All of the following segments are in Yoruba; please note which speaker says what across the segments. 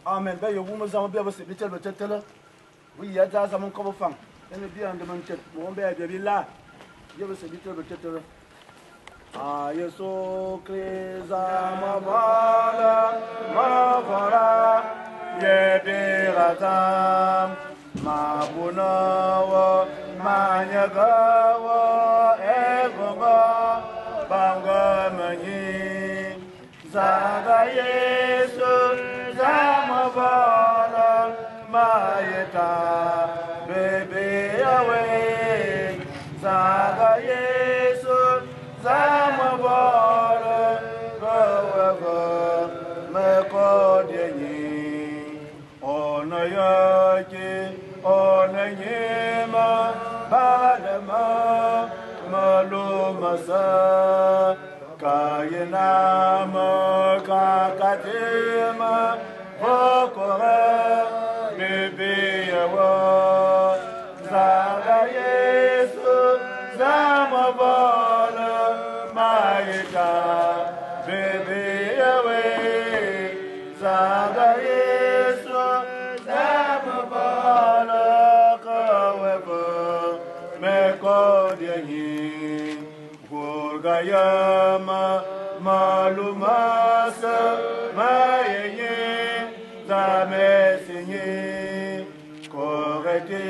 Speaker 1: Amen. Ben, vous me avez bien aussi, peut-être. Oui, il y a déjà mon corps fang. Et bien de mon tête. Mon père est là. Je veux se dire peut-être. Ah, Yesu Krisa mavara, yebiratam, mabunawa, manyagawa, egoma, bangamani, zaga Yesu, zamavara, mayeta, baby away, zaga Yesu, zamavara, gowaga, mekodeni, onayaki, onayima, balama, malumasa, kayinama, kakatima, vokora, bibiyawa, zaga Yesu, zamavara, mayita, bibiyawe, zaga Yesu, zamavara, kaweva, mekodyahi, Gurgayama, malumasa, mayenye, zamesinye, korete,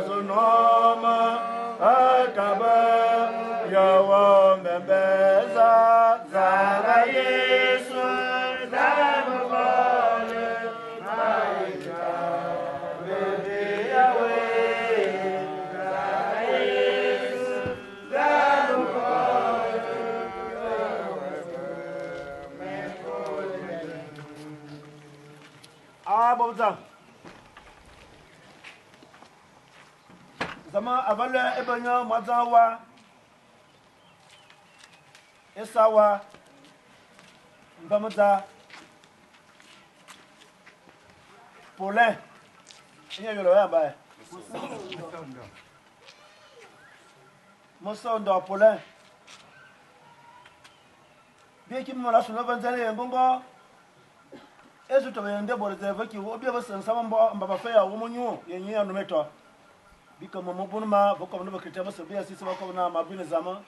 Speaker 1: okazunoma, ata Baba, Yawa Membeza, Zaga Yesu, Zamabale, Maika, Baby Yahweh, Zaga Yesu, Zamabale, Boza. Zama avala ebanya mazawa esawa mbamaza pole inya yolo ya ba mosondo pole bi ki mo la suno vanzale ngongo ezu to yende bo reserve ki obi ba sansama mbaba fa ya wo munyu yenyi ya no meto bika mama bunma boko no bakita basa biya sisi bako na mabine zama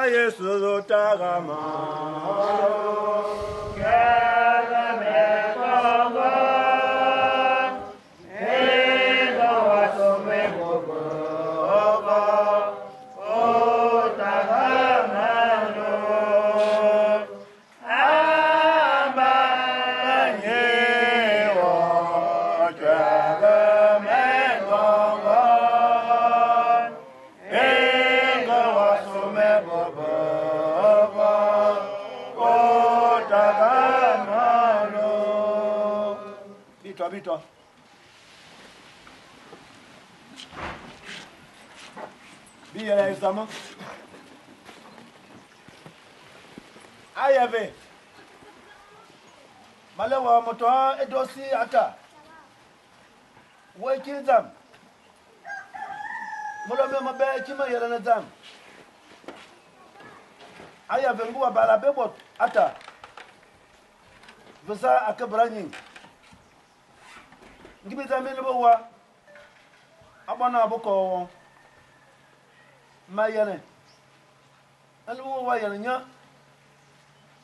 Speaker 1: Yesu tagama Bito. Biya examen. Ayave. Malewa moto edosi ata. Waikin zam. Mulome mabe kima yela na zam. Ayave nguwa bala bebot ata. Visa akabranyi. Ngibe zamele bowa abana aboko mayane alwo wa yana nya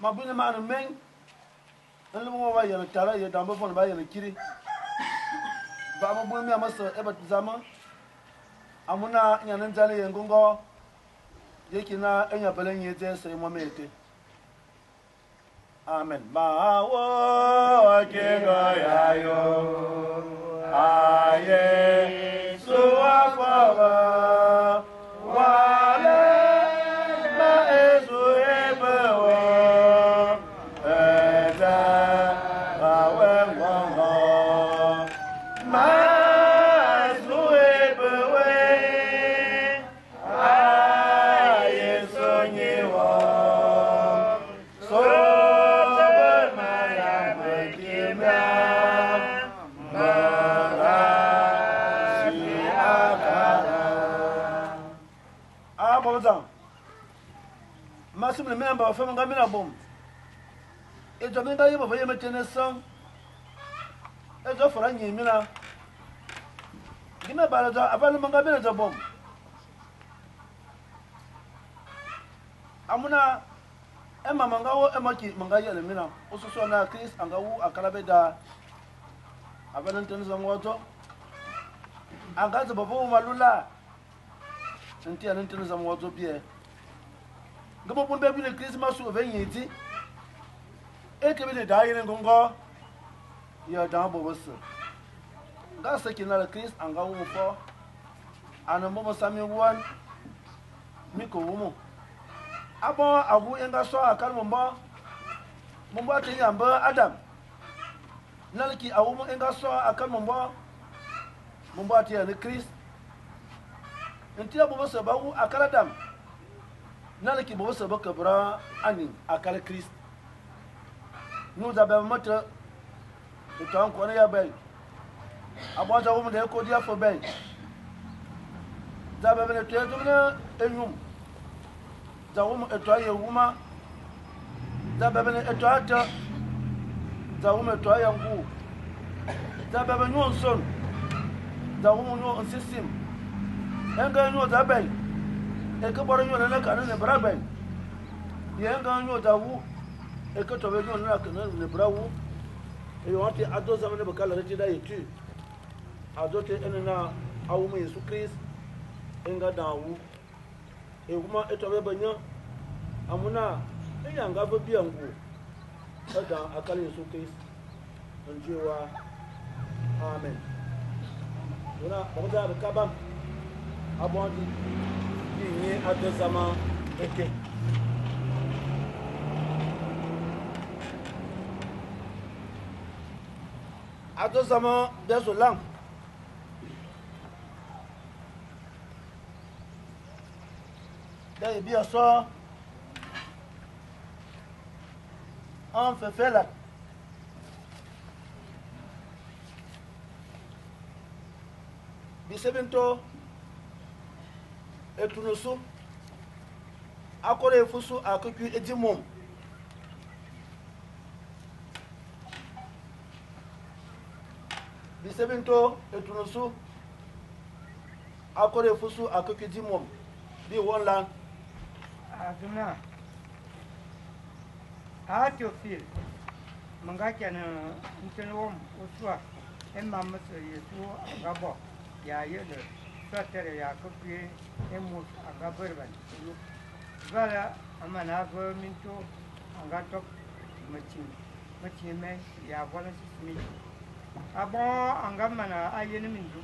Speaker 1: mabune ma anu men alwo wa yana tara ya dambo fon ba yana kiri ba mo bu mi amasa eba zama amuna yana njale yengongo yake na enya balen yete sai mo mete amen ma wo kego yayo aye suwa wale ma ezu ebewo eza awe ngongo ma ezu ebewe aye sonyewo so Masim le member of Family Gamina Boom. It's a member of a Tennyson. It's a for any mina. Give me a ballad of Mangabina bomb. Amuna Emma Mangao, Emaki, Mangaya, and Mina, also saw now Chris and Gau, a Calabeda, a Valentine's and water. I got the Babu Malula. Until Valentine's and water beer. Gabo pun bebi le Christmas o venyeti e ke be le dai ne gongo ya dan bo bos ga se ki na le Christ anga wo fo ana mo sami wan mi ko wo abo abu enga so akal mo te yamba Adam nalki awu mo enga so akal mo Mumbati le Christ. Ntia bobo seba u akala dam. Nala ki bobo seba kabra ani akala Christ. Nous avons montré le temps qu'on est à Bel. Avant d'avoir des codia for Bel. Nous avons été à Enyum. Nous avons été à Yuma. Nous avons été à nous avons été à Yangu. Nous avons été à Son. Nous avons été à System. Nous avons été à Bel. Et que pour nous, on a un Brabel. Il y a un gagnant et que tu veux dire que le bravo et on a deux hommes de Bacala retiré et tu as doté un homme Jésus Christ et un daou et vous m'avez été bien à mon âme et un gars bien vous dans à Calais Jésus Christ en Dieu Amen. Voilà, on a le cabam abondi qui est à deux hommes et à deux amants désolants. D'ailleurs, bien sûr, on fait là. Bisebento et tout nous sous. À quoi les fous à que tu es du monde. Bisebento etunusu akore fusu akokidi mom bi one land
Speaker 2: aduna atofil mangakana ntenom oswa emma so yesu agabo ya yele sotere ya kopi emus agaberban bala amana go minto angatok machi me ya wala simi abo angamana ayene mindu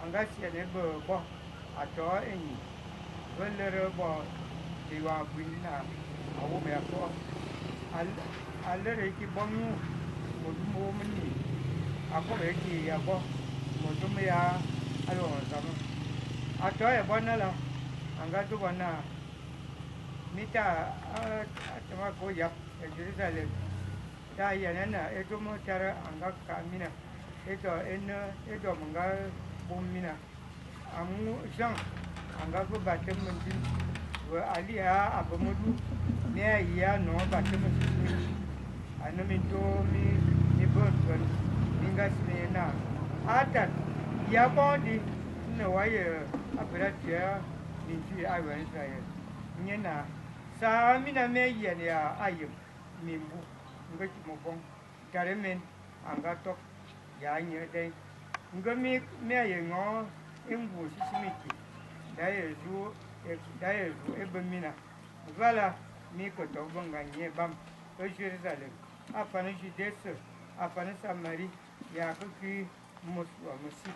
Speaker 2: angasi ne bo ato enyi welere bo diwa buina awu me ato alere ki bonu modumo mini akobe ki yabo modumo ya alo zama ato e bonala angatu bona mita atama ko yap e Jerusalem da yana eto mo tara anga kamina eto eto manga bomina amu jang anga ko batem mun wa aliya abamudu ne ya no batem mun anaminto mi bonton ningas ne na atan ya bondi ne waye abratia ni ji awen sai nyena sa mina me ya ayim mimbu ngati mo bon garemen anga tok ya nyede ngami me ye ngo embu sisimiki dayezu ebemina vala mi ko to bonga nye bam to Jerusalem afana jideso afana samari ya ko ki muswa musi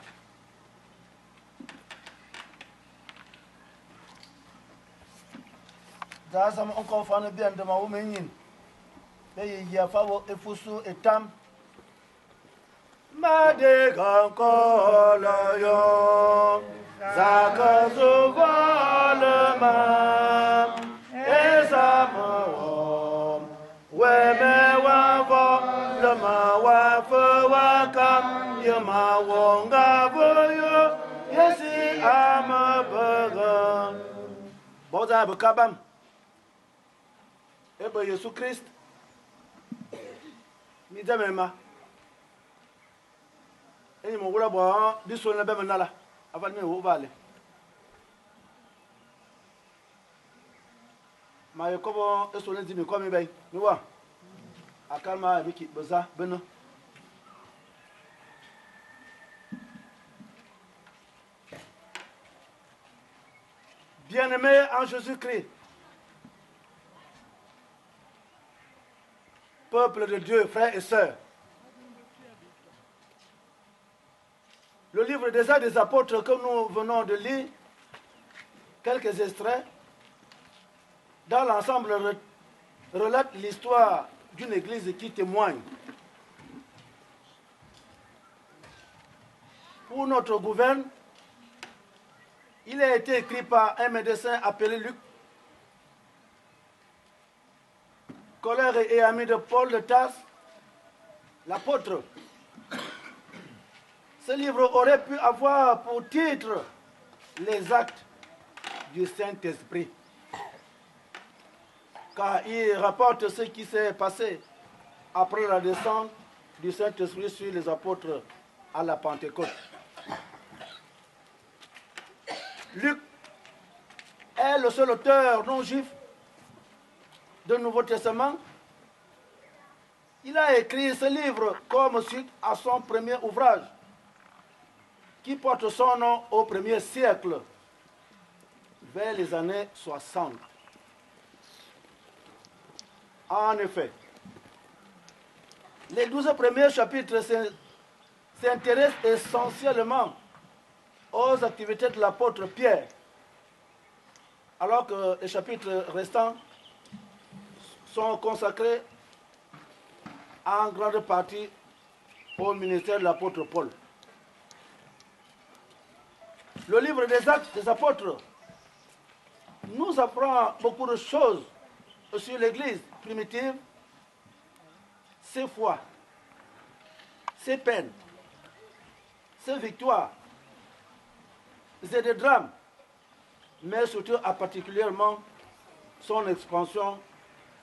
Speaker 1: da sama encore fana bien de ma women et il y a favo et fusu et tam made encore yo zakazu valma et samo weme wa volma wa fawaka yama wonga boyo yesi amabaga boza bakabam ebe Yesu Christ mi demema eni mo wura bo di so na be menala afal mi wo vale ma yakobo eso na di mi ko mi bay mi wa akalma biki boza beno bien-aimés en Jésus-Christ, peuple de Dieu, frères et sœurs, le livre des Actes des Apôtres que nous venons de lire, quelques extraits, dans l'ensemble relate l'histoire d'une église qui témoigne. pour notre gouverne. Il a été écrit par un médecin appelé Luc, collègue et ami de Paul de Tarse, l'apôtre. Ce livre aurait pu avoir pour titre les actes du Saint-Esprit, car il rapporte ce qui s'est passé après la descente du Saint-Esprit sur les apôtres à la Pentecôte. Luc est le seul auteur non juif du Nouveau Testament. Il a écrit ce livre comme suite à son premier ouvrage, qui porte son nom au 1er siècle, vers les années 60. En effet, les 12 premiers chapitres s'intéressent essentiellement aux activités de l'apôtre Pierre, alors que les chapitres restants sont consacrés en grande partie au ministère de l'apôtre Paul. Le livre des Actes des Apôtres nous apprend beaucoup de choses sur l'Église primitive, ses foi, ses peines, ses victoires, et des drames, mais surtout à particulièrement son expansion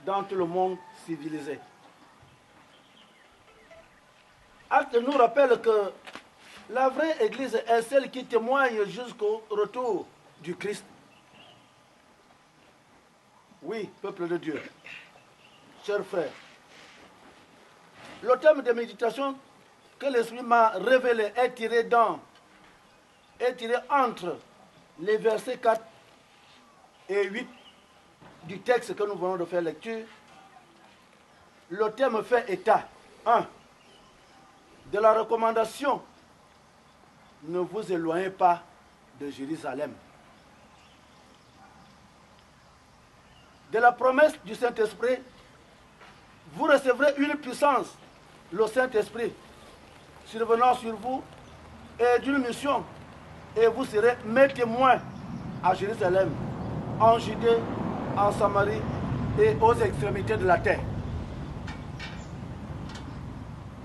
Speaker 1: dans tout le monde civilisé. Actes nous rappelle que la vraie Église est celle qui témoigne jusqu'au retour du Christ. Oui, peuple de Dieu, chers frères, le thème de méditation que l'Esprit m'a révélé est tiré entre les versets 4 et 8 du texte que nous venons de faire lecture. Le thème fait état, 1, de la recommandation: ne vous éloignez pas de Jérusalem. De la promesse du Saint-Esprit: vous recevrez une puissance, le Saint-Esprit, survenant sur vous, et d'une mission, et vous serez mes témoins à Jérusalem, en Judée, en Samarie et aux extrémités de la terre.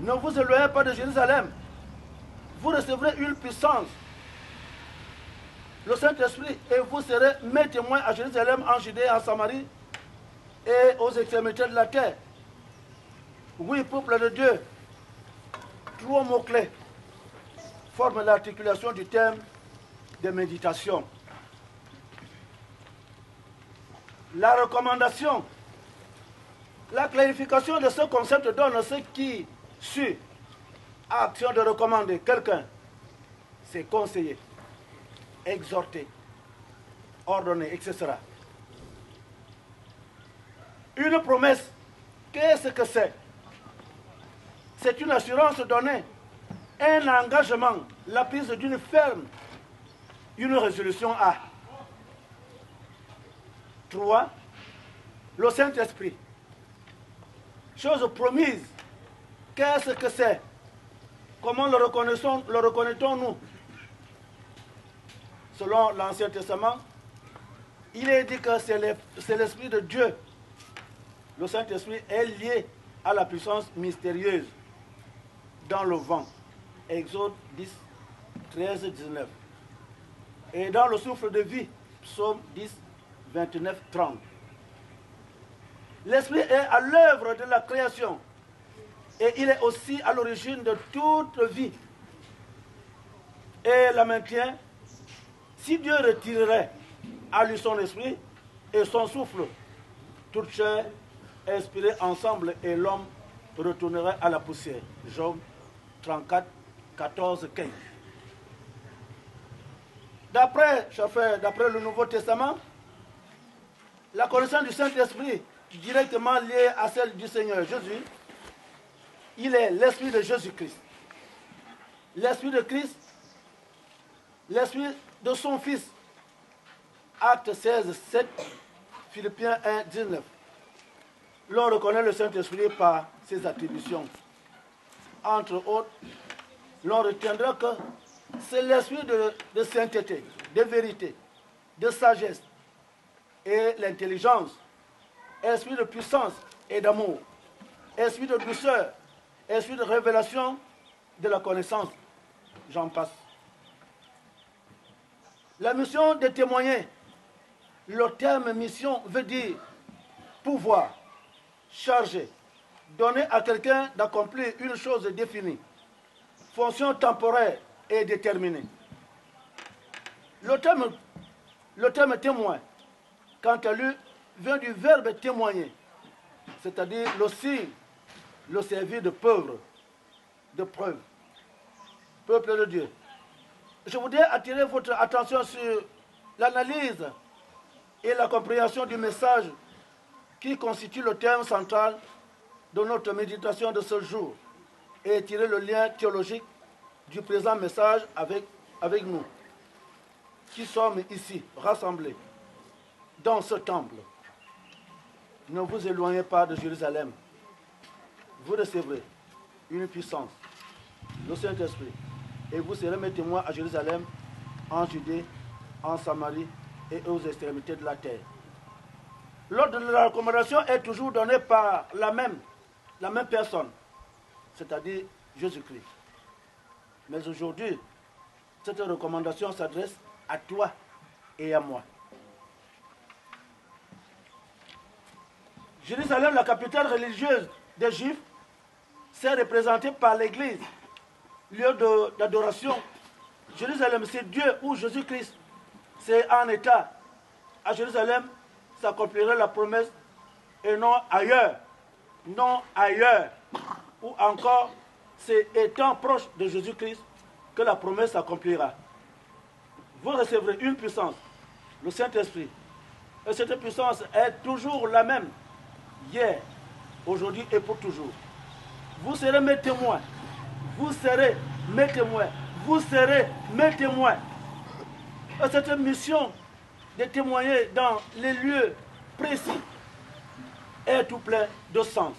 Speaker 1: Ne vous éloignez pas de Jérusalem. Vous recevrez une puissance, le Saint-Esprit, et vous serez mes témoins à Jérusalem, en Judée, en Samarie et aux extrémités de la terre. Oui, peuple de Dieu, 3 mots-clés forment l'articulation du thème de méditation. La recommandation, la clarification de ce concept donne ce qui suit. Action de recommander quelqu'un, c'est conseiller, exhorter, ordonner, etc. Une promesse, qu'est-ce que c'est? C'est une assurance donnée, un engagement, la prise d'une ferme, une résolution à. 3. Le Saint-Esprit. Chose promise. Qu'est-ce que c'est? Comment le reconnaissons-nous? Selon l'Ancien Testament, il est dit que c'est l'Esprit de Dieu. Le Saint-Esprit est lié à la puissance mystérieuse dans le vent. Exode 10, 13, 19. Et dans le souffle de vie, Psaume 10, 29, 30. L'Esprit est à l'œuvre de la création et il est aussi à l'origine de toute vie et la maintient. Si Dieu retirerait à lui son esprit et son souffle, toute chair inspirée ensemble et l'homme retournerait à la poussière. Job 34, 14, 15. D'après le Nouveau Testament, la connaissance du Saint-Esprit, directement liée à celle du Seigneur Jésus, il est l'Esprit de Jésus-Christ. L'Esprit de Christ, l'Esprit de son Fils. Acte 16, 7, Philippiens 1, 19. L'on reconnaît le Saint-Esprit par ses attributions. Entre autres, l'on retiendra que C'est l'esprit de sainteté, de vérité, de sagesse et l'intelligence, esprit de puissance et d'amour, esprit de douceur, esprit de révélation de la connaissance. J'en passe. La mission de témoigner, le terme mission veut dire pouvoir, charger, donner à quelqu'un d'accomplir une chose définie, fonction temporaire et déterminée. Le terme témoin, quant à lui, vient du verbe témoigner, c'est-à-dire le signe, le servir de preuve, peuple de Dieu. Je voudrais attirer votre attention sur l'analyse et la compréhension du message qui constitue le thème central de notre méditation de ce jour et tirer le lien théologique du présent message avec nous, qui sommes ici rassemblés dans ce temple. Ne vous éloignez pas de Jérusalem. Vous recevrez une puissance, le Saint-Esprit, et vous serez mes témoins à Jérusalem, en Judée, en Samarie et aux extrémités de la terre. L'ordre de la recommandation est toujours donné par la même personne, c'est-à-dire Jésus-Christ. Mais aujourd'hui, cette recommandation s'adresse à toi et à moi. Jérusalem, la capitale religieuse des Juifs, c'est représenté par l'Église, lieu d'adoration. Jérusalem, c'est Dieu ou Jésus-Christ. C'est en état. À Jérusalem s'accomplirait la promesse et non ailleurs. Non ailleurs. Ou encore, c'est étant proche de Jésus-Christ que la promesse s'accomplira. Vous recevrez une puissance, le Saint-Esprit. Et cette puissance est toujours la même, hier, aujourd'hui et pour toujours. Vous serez mes témoins. Vous serez mes témoins. Vous serez mes témoins. Et cette mission de témoigner dans les lieux précis est tout plein de sens.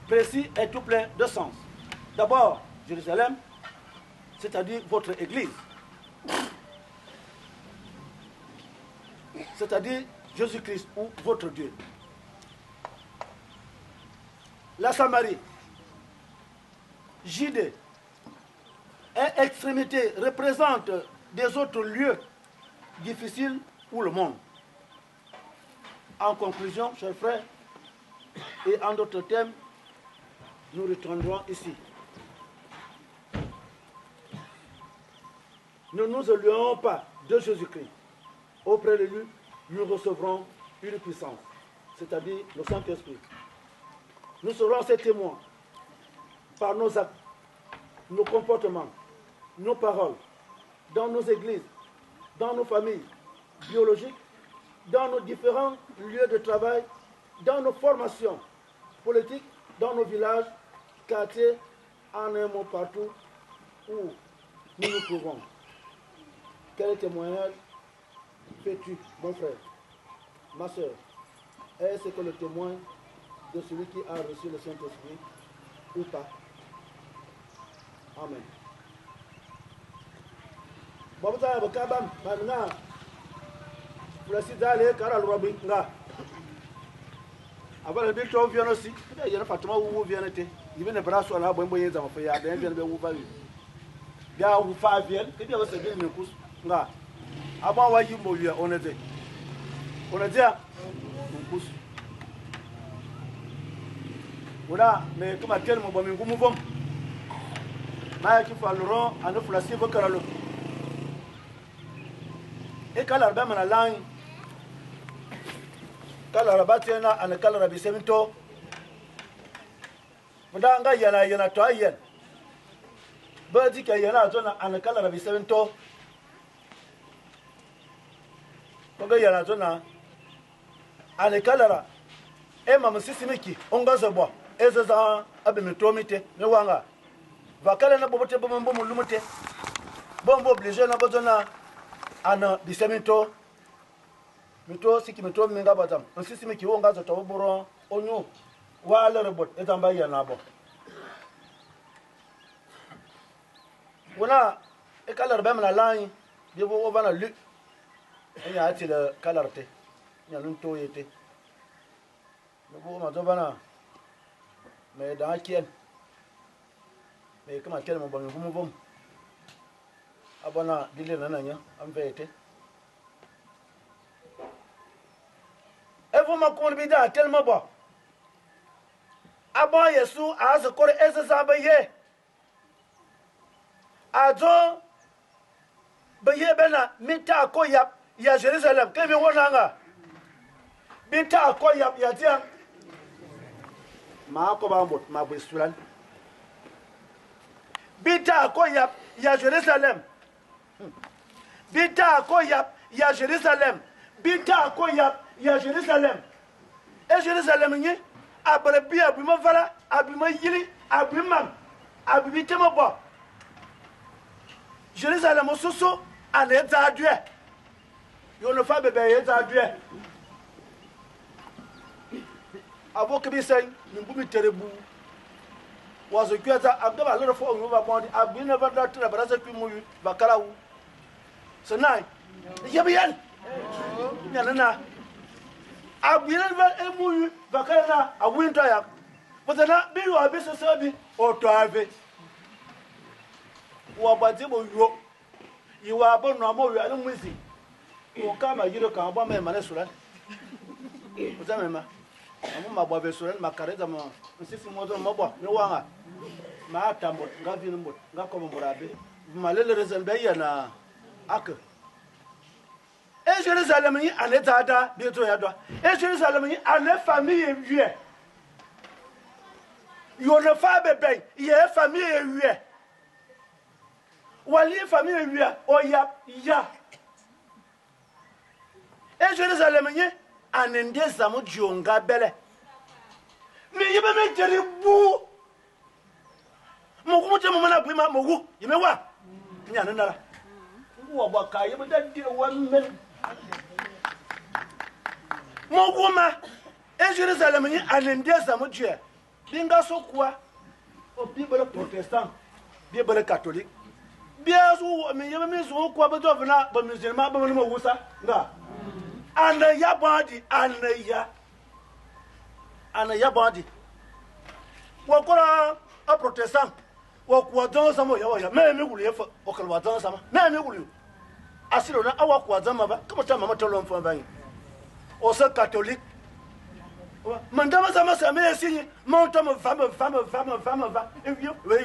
Speaker 1: Précis est tout plein de sens. D'abord, Jérusalem, c'est-à-dire votre Église. C'est-à-dire Jésus-Christ ou votre Dieu. La Samarie, Judée et extrémité représentent des autres lieux difficiles pour le monde. En conclusion, chers frères, et en d'autres thèmes, nous retournerons ici. Ne nous éloignons pas de Jésus-Christ. Auprès de lui, nous recevrons une puissance, c'est-à-dire le Saint-Esprit. Nous serons ses témoins par nos actes, nos comportements, nos paroles, dans nos églises, dans nos familles biologiques, dans nos différents lieux de travail, dans nos formations politiques, dans nos villages, quartiers, en un mot partout où nous nous trouvons. Quel témoignage fais-tu, mon frère, ma soeur? Est-ce que le témoin de celui qui a reçu le Saint-Esprit ou pas? Amen. Babata bakabam bamna President le karal robi nga. Abala bi to vient aussi. Il y a Fatima où vient était. Il vient de brasso na bon boyen zama fa ya ben vient be wu ba wi. Bia wu fa vient, que dia se bien mekus nga. Aba wa yi mo wi on était. On a dit mekus. Voilà, mais comme à quel moment nous mouvons, mais qui fait Laurent à nous placer vos caralo. Et quand l'arbre est en langue, quand l'arbre est en la calme, il s'est mis tout. Pendant qu'il y en a toi, il y a. Ben dit qu'il y en a en la calme, il s'est mis tout. Pendant qu'il y en a en la calme, et maman si c'est qui, on va se boire. Ezeza abemetomite ne wanga vakala na bobote bombo mulumete bombo obligé na bozona ana bisemito mito siki mito minga batam nsisi miki wonga zo tawboro onyo wala robot etamba ya nabo wana e kalar ba mana lain bi bo bana lu e ya ti le kalar te nya nun to yete bo ma to bana me da kien me kama kien mo bangu mo bom abana dile na nya am vete e vo ma ko bi da tellement bon aba yesu azakore ezeza ba ye azo baye bena mita ko ya Jerusalem ke bi wona nga mita ko ya dia ma ko ba mbot ma bu sulan bita ko ya Jerusalem bita ko ya Jerusalem bita ko ya Jerusalem e Jerusalem ni abere bi abima vala abima yili abima abitema bo Jérusalem soso ane zadue yo no fa bebe ye zadue abo ke bi say nimbu mi terebu wazo kweta agaba loro fo on va bondi abina va da tra barasa kwi mu bakarawu senai yebiyan nyanana abina va emu bakarana awinto ya botana bi yo abi so bi o to ave wa bati bo yo yiwa bo no mo yo anu muzi o kama yiro kan bo me mane suran o ta me ma amu ma bo be suran makareza mo nsisi mo do mo bo ni wanga ma tambo nga vinu mo nga ko mo burabe malele rezen be ya na ak e Jerusalem ni ane tada bi to ya do e Jerusalem ni ane famille wie yo ne fa bebe ye famille wie wali famille wia o ya e Jerusalem nye anende zamu jonga bele mi yebe me jeri bu mo ko mo mana bu ma mo wu yime wa nya nara wo ba ka yebe da de wa men mo ko ma e Jerusalem nye anende zamu jue binga so kwa o bible protestant bible catholique bien su mi yebe mi su ko ba do fina ba musulman ba mo wusa nga ana ya body ana ya body wo ko a protestant wo ko don samo ya me mi gulu yefa o kal wa don sama me mi gulu asiro na awa ko zama ba kuma ta mama tolon fon ban o se catholique mandama sama sa me sinyi monta me femme va e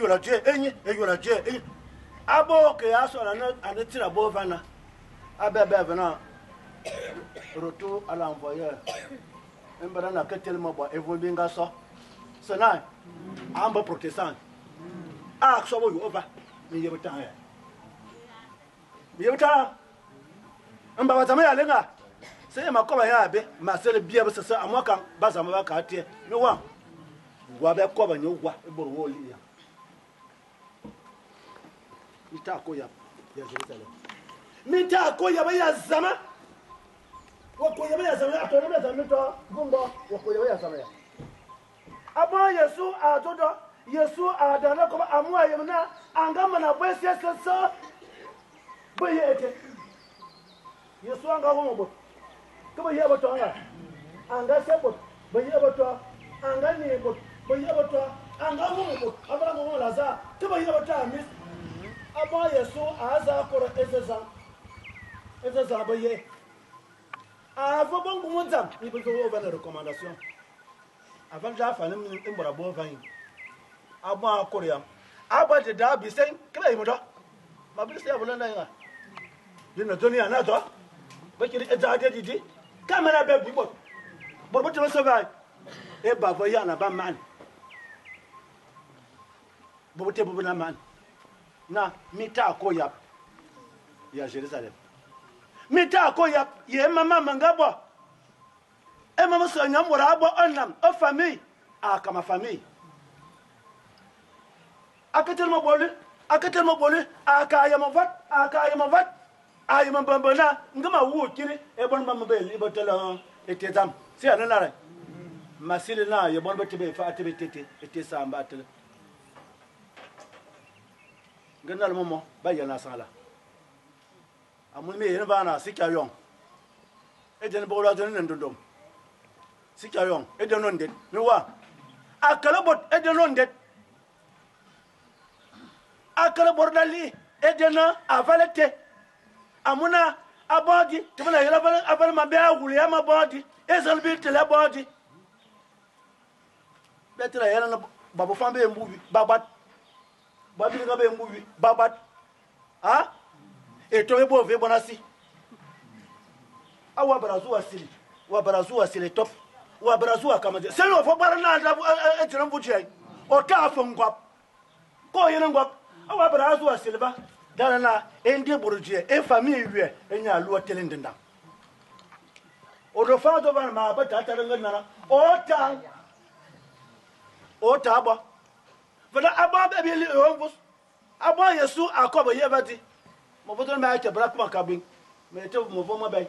Speaker 1: yo la Dieu enyi abo ke aso na ane tira bo vana abebe vana retour à l'envoyeur embara na ketel mo bo evolve nga so sena amba protestant so bo yo va mi yebta ya mi yebta amba watama ya lenga se makoba ya be masele bia be sese amokan bazama ba ka tie mi wa be koba nyo wa eboro wo li ya mita ko ya Jerusalem mita ko ya zama wako ya zama atona me zama to gumbo wako ya zama ya aba Yesu atodo Yesu adana ko amua yemna angama na bwese sese boye ete Yesu anga ko mo ko boye boto anga sebo boye boto anga ni boye boto anga mo abara mo laza ko boye boto amis aba Yesu aza ko ezeza boye avant bon montam il faut avoir une recommandation avant ja fa ni mbora bo van aba korea aba de da bi sen kala yimo do ma bi se abula na dina doni ana to ba kiri ezade didi kamera be bi bo bo to so ba e ba vo ya na ba man bo te bo na man na mita ko ya Jerusalem mita ko ya ye mama mangabo e mama so nyamora abo onam o famille kama famille akatel mo bolu akaya mo vat ayima bambana ngama wu kiri e bon mama be libotela etezam si anana masile na ye bon bete be fa tebe tete ete samba tele ngenal momo ba yana sala amun me yen bana sikayong eden bola don ndondom sikayong eden ondet mi wa akalabot eden ondet akalabor dali eden avalete amuna abodi tibana yela aval ma be agulu ya ma bodi ezal bi tele bodi betra yela na babu fambe mbubi babat babi nga be mbubi babat ha eto ebo ve bonasi awa barazu wasili top wa barazu akamaje selo fo barana da etiran buji o ka fo ngwap ko yene ngwap awa barazu wasili ba dana ende buruje e famille wie enya luwa telendenda o do fa do ban ma ba ta ngana o ta ba fala aba be li onbus aba yesu akoba yebati mo foto ma ke bra kuma kabin me te mo fo ma bay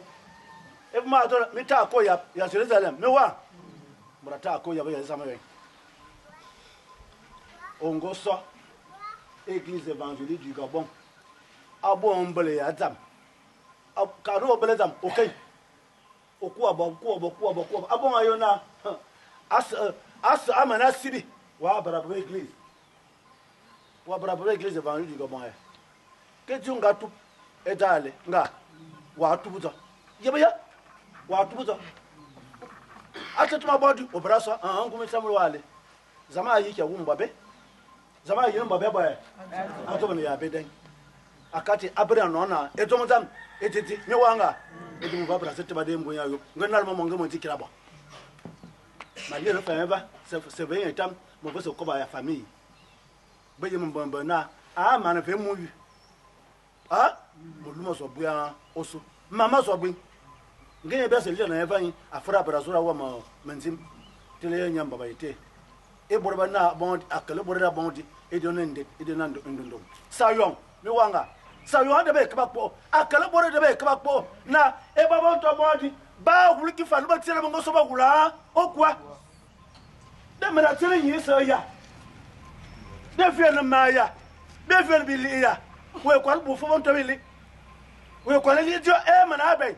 Speaker 1: e ma do mi ta ko ya Jerusalem me wa bra ta ko ya ba sama bay ongo so église évangélique du Gabon abo mbele ya zam karo bele zam okay oku abo abo ayo na as amana sibi wa barabara église évangélique du Gabon ke junga tu edale nga wa tubuza yebaya wa tubuza atatuma bodi obraso ngumi samulu wale zama yi ke wumba be zama yi mba be ba ato ne ya be den akati abra no na eto mzam etiti nyewanga edu mva bra sete ba de mbo ya yo nganal mo ngamo tikira ba ma ye no fa ba se be etam mo bo so ko ba ya famille be je mbombo na a ma na fe mu wi ah mo so buya oso mama so bin ngene be se le na evan afra brazura wa ma manzim tele nyamba ba ite e borba na bon akale borda bondi e donende e donando ndondo sayon mi wanga sayon de be kabakpo akale borda de be kabakpo na e baba to bondi ba wuliki falu ba tele mo so ba gula okwa de mera tele yi so ya de fe na maya de fe bi li ya we kwal bu fo bon to bi li we kwal li jo e mana be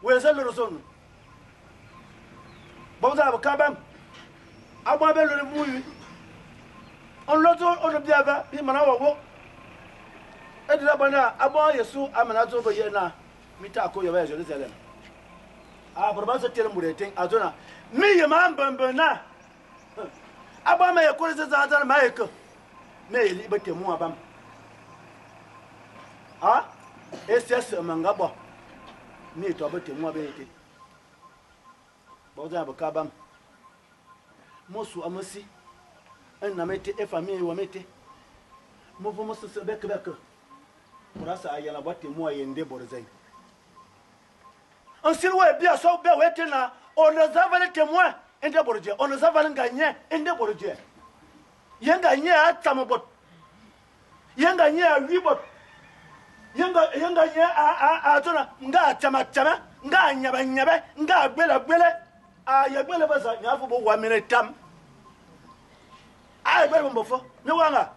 Speaker 1: we sa lo sonu bo za ba kabam abo be lo mu on loto on biava bi mana wo e dira bana abo yesu amana zo bo yena mita ko yo ba Jerusalem a borba so tere mureten azona mi yema mbambana abo ma yakuri za za ma yeko me li bete mu abam ah SS mangabo ni to bete mu abete bo za ba kabam mosu amasi en na mete e famille wa mete mo vo mosu se bek pour ça ayala bote mu ayende borzai on silwa bia so be wete na on les a valé témoin ende borje on les a valé gagner ende borje yenga nye atamobot yenga nye awibot yenga nye atona nga chama nga nyaba nga gbele ya gbele basa nyafu bo wa mene tam ay gbele mbofo mi wanga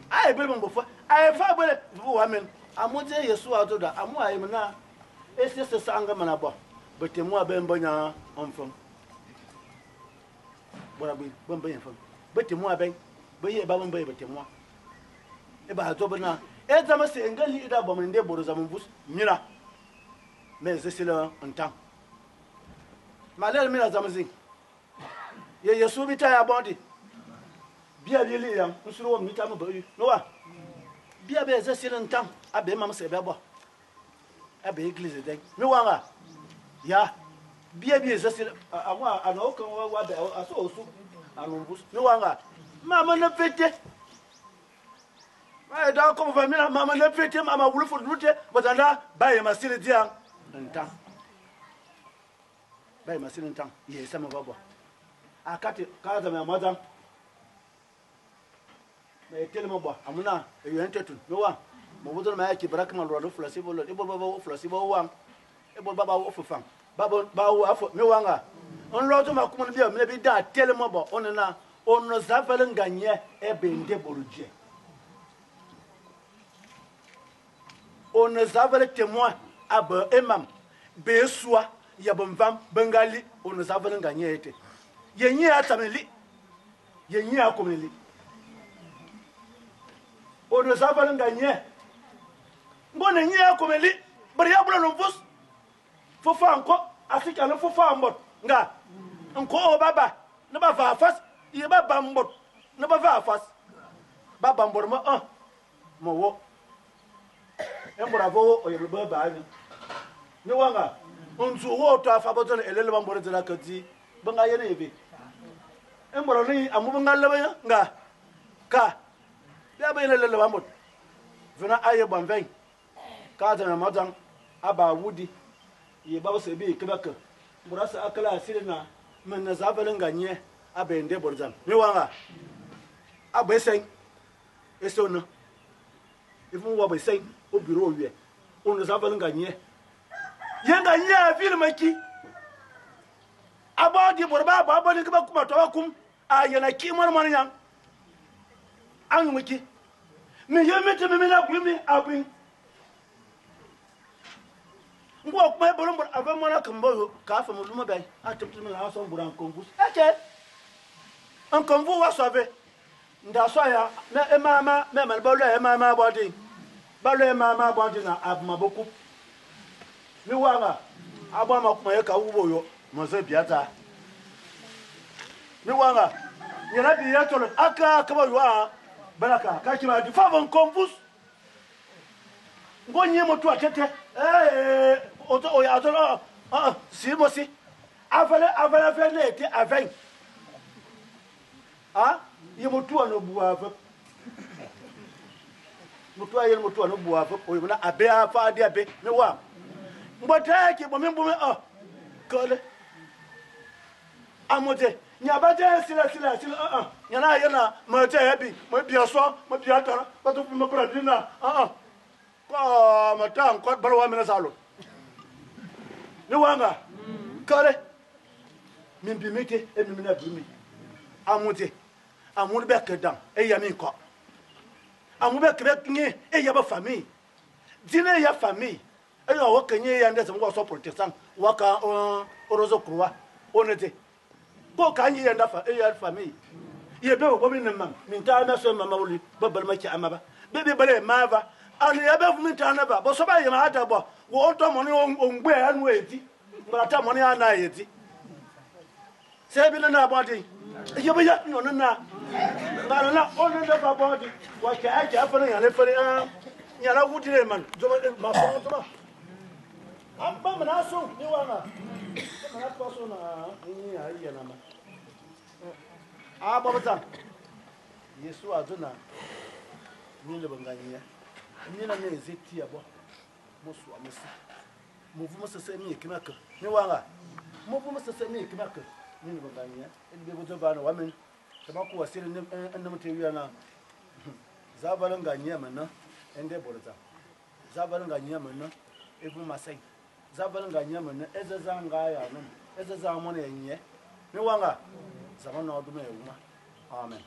Speaker 1: ay gbele mbofo ay fa gbele bo wa men amoje yesu atoda amu ay mena ese sanga mana bo bete mu abembanya onfom bora bi bomba yefom bete mu aben baye ba bomba bete mu e ba to bana e zama se ngali ida bo mende boro zaman bus mira mais c'est là en temps malal mira zamazin ye yesu bita ya bondi bia lili yam nsuru wo mita mo bayu no wa bia be ze silen temps abe mam se be bo abe église den mi wanga ya bia ze silen awa ana ko wa be aso osu anumbus mi wanga mama na fete ma da ko famila mama na fete mama wulfu dute bazanda baye masile dia ntan baye masile ntan ye sama babo akati kaza me madam me telemo bo amuna e yentetu no wa mo bodo ma yake baraka man ro flasi bo lo e bo baba wo flasi bo wa e bo baba wo fufan baba ba wo afo me wanga on lo to ma kuma bia me bi da telemo bo on na on no zafalen ganye e be nde boruje on nous avait le témoin à Emam, Bessoua, Yabomvam, Bengali, on nous avait gagné. Yenye a tameli, yenye a komeli. On nous avait gagné. Bon, yenye a komeli, Briabla non vos. Faut faire encore, ainsi qu'à le faut faire en mode. Nga, encore au baba, ne va pas face, il va pas bambot, ne va pas face. Baba mbord, mon wo. Un bravo, il y a le baba. Ne wanga, on se voit à Faboton et l'élément de la Kati, Bangayan Evi. Un broni, à Moubangalabaya, nga, ka, Yabay le Lamot. Venant à Yabanvin, Carden and Madame, Abba Woody, Yabao Sebi, Quebec, Burasa Akala, Sirena, Menazavan Gagne, Abbe and Deborzan. Ne wanga, Abbe saying, Esona. If we were saying, au bureau, on nous avons gagné. Yanga nya ville maki. Abadi borba baba ni kuba kuma tawakum ayana kimar manyan. An maki. Me yemete me na gumi abin. Ngo kuma bolon bor ava mona kambo ka fa muluma bai. Atuptu me na so buran kongus. Eke. An konvu wa sove. Nda so ya na emama me man bolo emama body. Balo emama body na abmaboku. Ni wanga aba makuma ka wubo yo maze biata ni wanga yana biya tolo aka kaba yo baraka ka kiba di favon confus ngonye motu atete oto o ya tolo si mosi avale fele ti aven ye motu no buava motu ayen motu no buava o na abe afa ade abe ni wa mbotaki bomimbume kole amote nyabate sila nyana yana mate happy mo biaso mo biatara bato mo pradina ko matan ko balwa mena salo ni wanga kole mimbi mete e mimina bimi amote amul be kedan e yami ko amul be krebnye e yaba famille dine ya famille ayo wakanye ya ndese mko so protestant waka orozo kruwa onete ko kanyi ya ndafa ya famille ye be ko min mam min ta na so mama wuli babal maki amaba bebe bale mava ani ya be min ta na ba bo so ba ye ma hata bo wo to mo ni ongbe anu eti mara mo ni ana eti se bi na body ye be ya no na na onu da ba body wa ka aja afana ya le fere nyara wudire man zo ma so to ma amba manaso ni wana mana paso na ni aiya na ma baba Yesu aduna ni le banganya ni na ne zeti abo musu amesi muvu musese mi ekimaka ni wanga muvu musese mi ekimaka ni le banganya ndi be gozo bana wamen tabako wasire ne mutewiya na zabalan ganya manna ende borza zabalan ganya manna ebu masai zabalan ganya manna ezeza ngaya no ezeza amone yenye ni wanga zaman na odume yuma amen.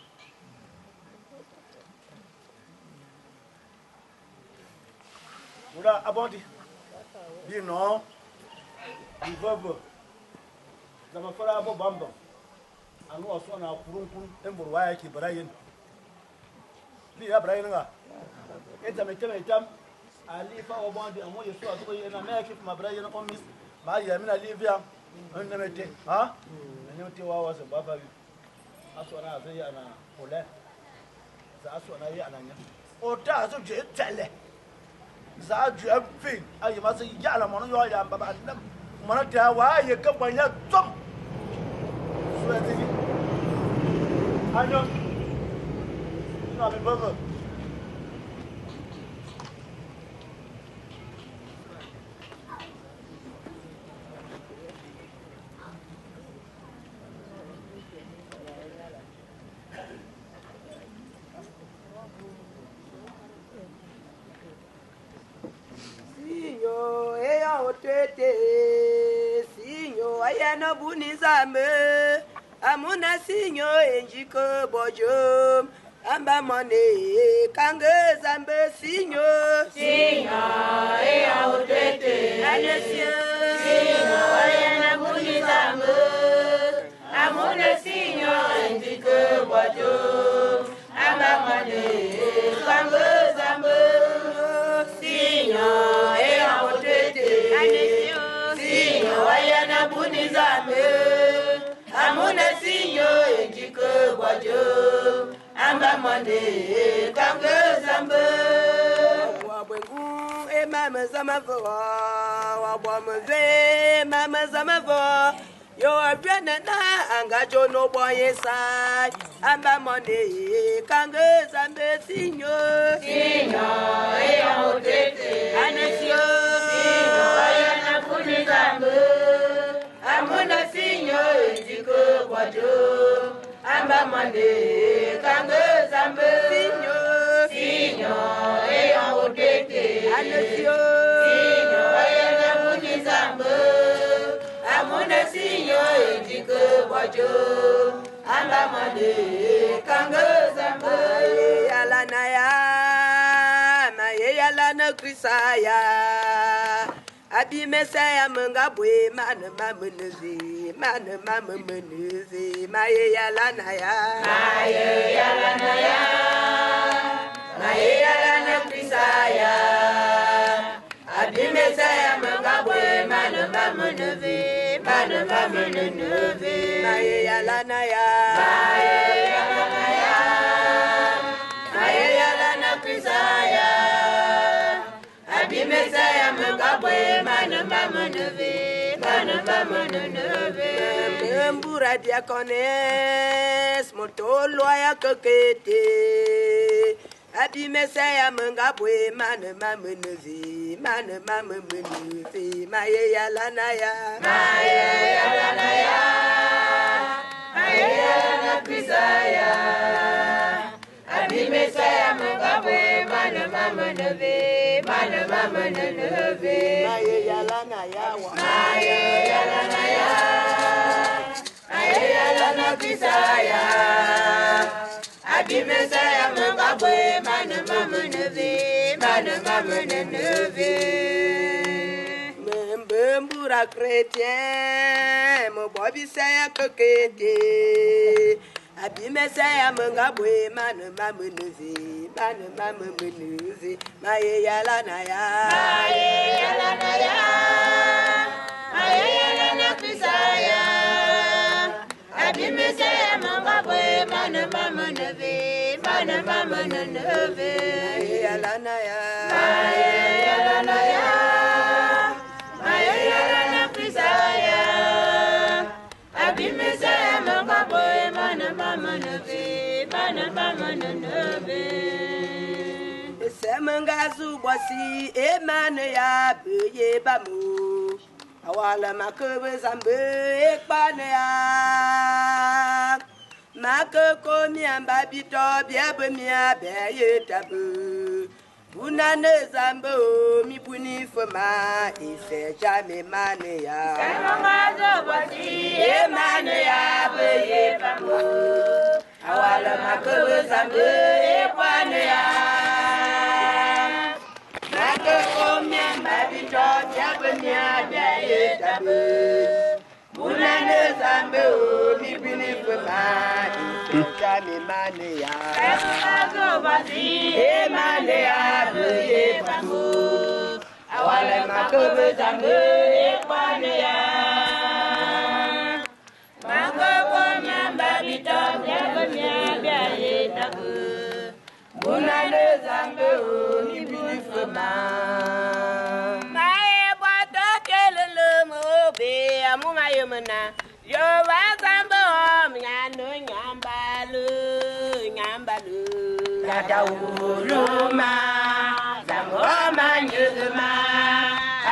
Speaker 1: Ura abodi di no di bobo zama fara abo bamba anu aso na kurunkun embur waya ki barayin bi ya barayin nga eta metam ali fa obodi amo Yesu azuko yena me ki ma barayin on mis ma ya mina livia on nemete ha nemete wawa se baba bi aso na zai ana ole za aso na yi ananya o ta zo je tele za ju amfin ayi ma sai ya la mono yo ya baba nam mono ta wa ye kan banya tom so ya tigi anyo na be baba
Speaker 3: no bunizame amuna sinyo enjiko bojo amba mone kange zambe sinyo kange zambe wa bwengu e mama zamavo wa bwamve mama zamavo yo abwana na angajo no boye sai amba monde kange zambe sinyo e otete anesio sinyo ayana kuni zambe amuna sinyo jiko kwajo amba monde kange zambe sinyo e otete anesio sinyo ayana kuni zambe amuna sinyo jiko kwajo amba monde kange zambe yalana ya maye yalana krisaya Abi mesaya mengabwe mana mamenezi mana mamenezi maye yalana ya krisaya Abi mesaya mengabwe mana mamenezi maye yalana ya krisaya Abi mesaya mengabwe mana Mbura diakones motolo ya kokete Abi mesaya mengabwe mana maye yalana ya krisaya Abi mesaya mengabwe mana maye yalana yawa maye yalana krisaya Abi mesaya mengabwe mana mbembura chrétien mo bobi saya kokete Abi mesaya mengabwe mana maye yalana ya krisaya Abi mesaya mengabwe mana maye yalana ya krisaya Abi mesaya mengabwe mana Semengazu bosi emane ya beye bamu awala makobe zambe ekpane ya makoko miamba bito biabe miabe tabu bunane zambe mi buni foma ise jamais mane ya semengazu bosi emane ya beye bamu awala makobe zambe ekpane ya Yo wazambo mnyano nyambalu Dada uluma Zangoma nyuguma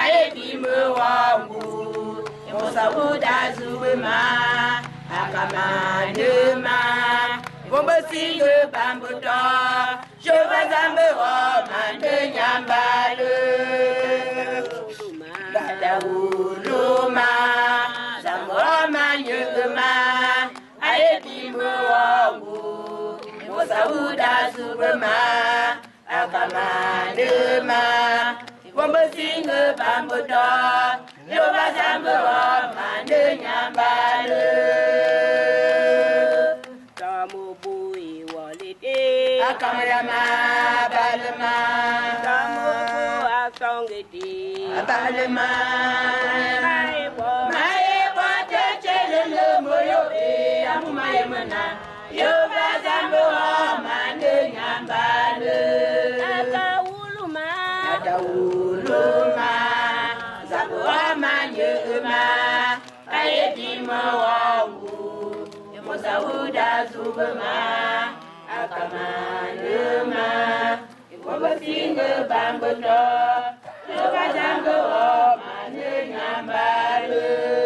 Speaker 3: Aebimu wangu Mosa uda zuwema Akamanuma Gombo singo bambuto Yo wazambo mnyano nyambalu Dada uluma Zangoma nyuguma Aebimu wangu Mosa uda zuwema Akamanuma Gombo singo bambuto Yo wazambo mnyano nyambalu Akamyama balema Kamuku asongeti balema Maebo techelele moyo amuma yemana Yo bazambo mande nya dauluma zabuama nyuma ayedima wangu Mosauda zubama akamanuma Wabasinga bamboto Yokajango mane nyambale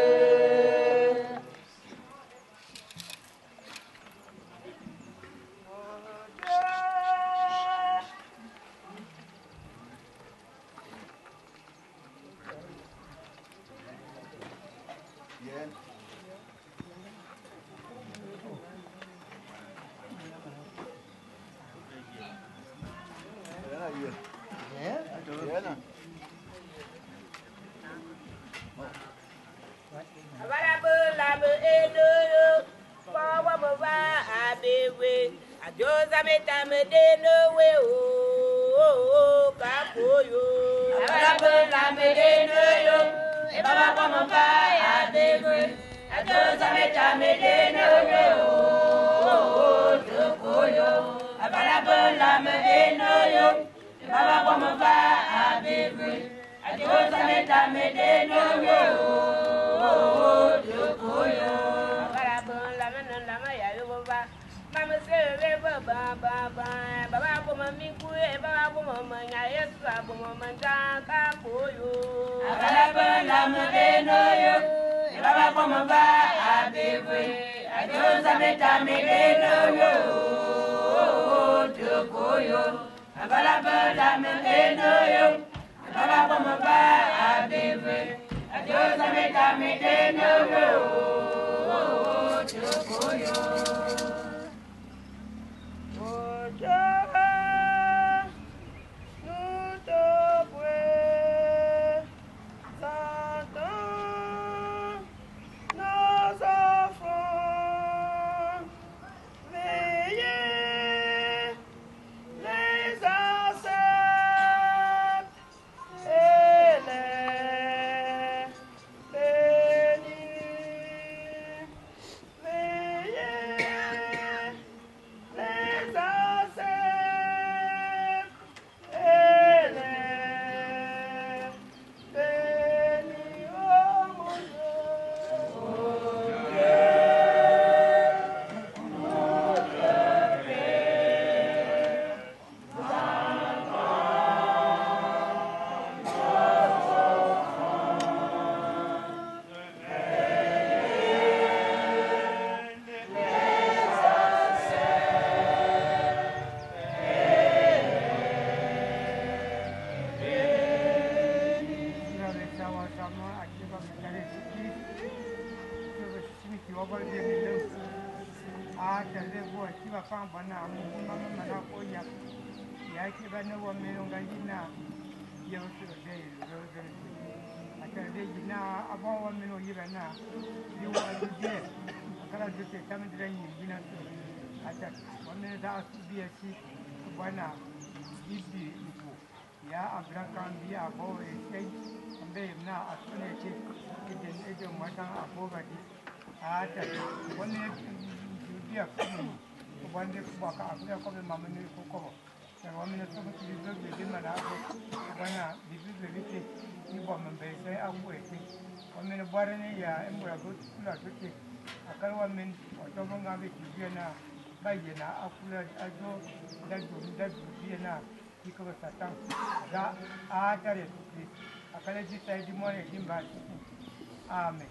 Speaker 2: Amen.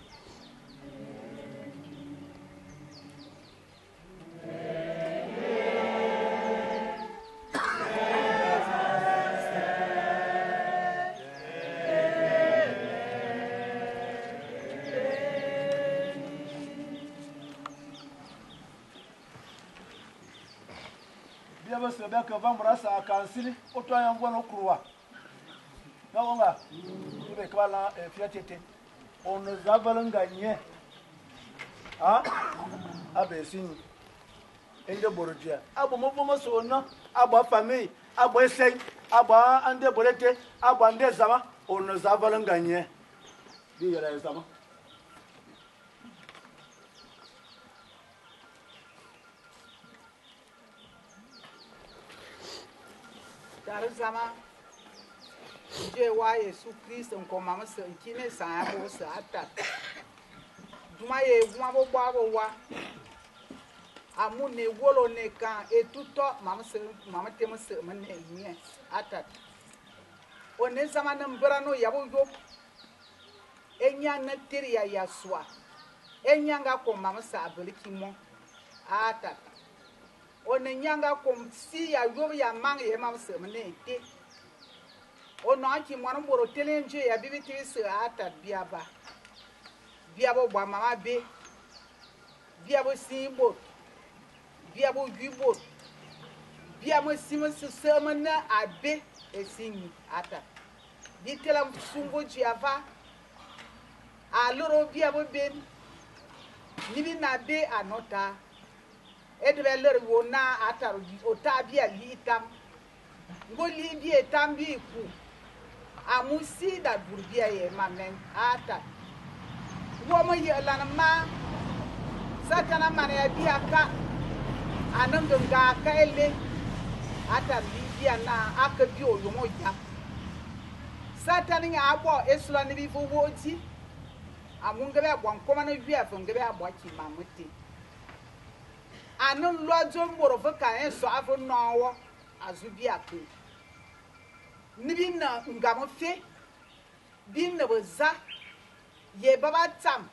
Speaker 1: Biabas Rebecca Vambrasa a cancellé autant un bon croix. Non, on va. Il est quoi là, fiaté. On nous a gagné. Ah, Abessine. Et de Bourdia. Abo Momo Sona, Abo famille, Abo Essay, Abo Ande Bolete, Abo Ande Zama, on nous a gagné. Dis la Zama.
Speaker 4: Darusama, je wa Yesu Christ nko mama se nkine san abo se ata duma ye gwa bo gba bo wa amu ne wolo ne kan etuto mama temo se mane mie ata one zamana mbra no yabo yo enya na tiri ya yaswa enya nga ko mama sa abeliki mo ata one nyanga ko si ya yo ya mang ye mama se mane te ono anki mwana mboro telenje ya bibiti se ata biaba biabo gba mama be biabo simbo biabo gubo biamo simo se mana abe esinyi ata bitela sungo jiava aloro biabo ben nibi na be anota edbeler wona ata ota bia litam ngoli bi etam bi ku amusi da burbia ye mamen ata womo ye lana ma satana mane ya bia ka ananga ka ele ata bia na aka bi oyomo ya satana nga abo esula ni bi fo woji amunga be gwan koma na wi afo nga be abo ki mamuti anu lojo mboro fo ka en so afo nowo azubia ko nibi na ngamo fe bin na boza ye baba tam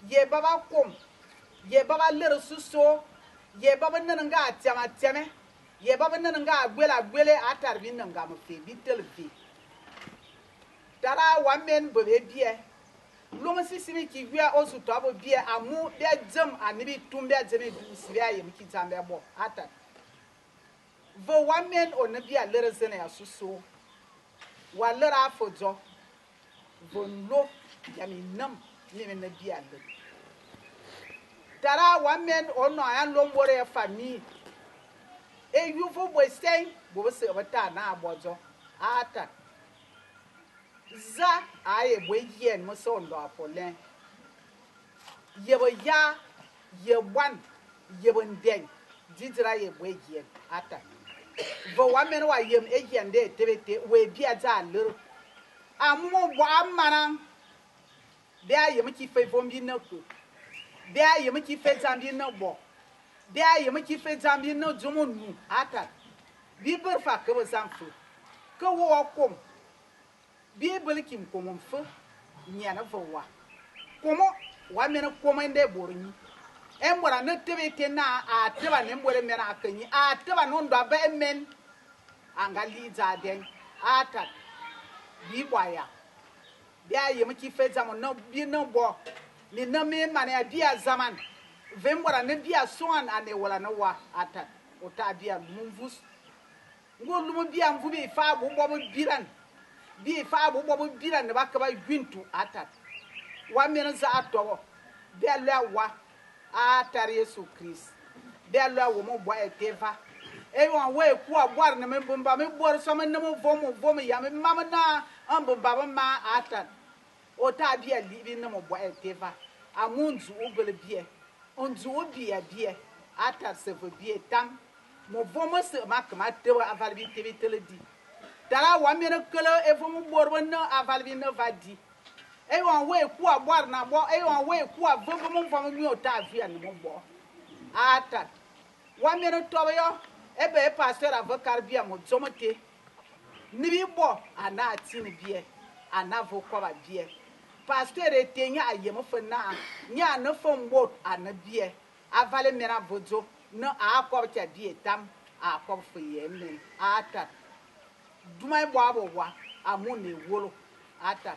Speaker 4: ye baba kom ye baba lere suso ye baba nanga atama teme ye baba nanga agwele atar bin na ngamo fe bitel fi dara wamen bobe bie lomo sisimi ki wia osu to abo bie amu be jam anibi tumbe jeme du sibia ye miki tambe bo atar vo wamen onabia lere zene ya suso wa lera fojo vonlo yami nam ni na bia le tara wamen ono an lombore famille e yufo boy say bo se bata na abojo ata za aye boy yen mo so ndo apolen yebo ya yebwan yebnden didra ye boy yen ata vo wamen wa yem ejende tebete we bia za lero amu bo amara bia yem ki fe vombi na ko bia yem ki fe zambi na bo bia yem ki fe zambi na jumunu ata bi berfa ke bo zamfu ko wo kom bi belkim komon fe nyana vo wa komo wamen komende borni embora na tebete na ateba ne mbore mena akanyi ateba no ndo ba men angali za den ata bi kwaya bia yem ki fe zaman no bi no bo ni na me mane bia zaman vembora ne bia soan ane wala na wa ata ota bia mumvus ngolu mo bia mvu bi fa bo bo biran bi fa bo bo biran ne ba ka ba gwintu ata wa men za atowo bia lewa atar Yesu Christ bela wo mo boy teva e won we ku agwar na me bomba me bor so me no vom ya me mama na ambomba ma atar o ta bia libi na mo boy teva amunzu obele bia onzu obia bia atar se vo bia tam mo vom se makma tewa aval bi tv teledi dara wa me no kolo e vom bor won aval bi no vadi e won we ku agwar na bo e won we ku avombo mo fam mi o ta via ni mo bo ata wa me no to yo e be pastor avokar bia mo zomote ni bi bo ana ati ni bia ana vo kwa ba bia pastor e tenya ayem fo na nya na fo mbo ana bia avale me na vozo no akọ cha bia tam akọ fo ye me ata dumai bo abo wa amu ne wolo ata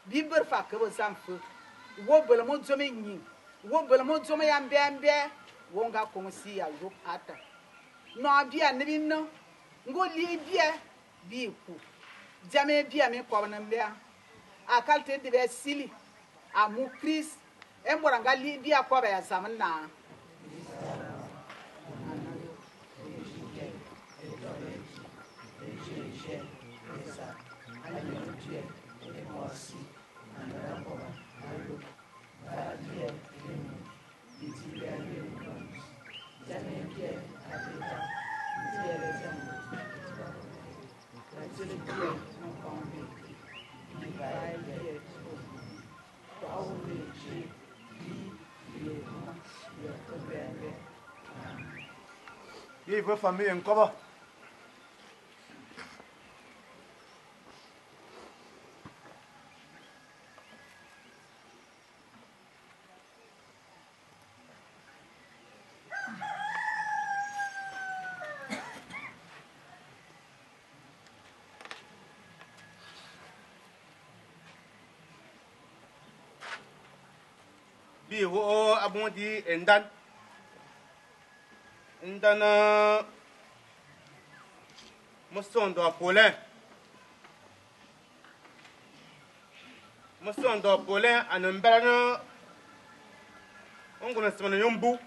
Speaker 4: biber fa ke bo zamfu wo bele mo zome nyi wo bele mo zome ya mbembe wo nga ko si ya yo ata no bia ne bi no ngo li bia bi ku jame bia me ko na mbia akalte de be sili amu Chris embora nga li bia ko ba ya zamna
Speaker 1: Il veut famille en cover. Bi wo abondi endan. Ndana musondo apolin. Musondo apolin anambara ngona semana yombu.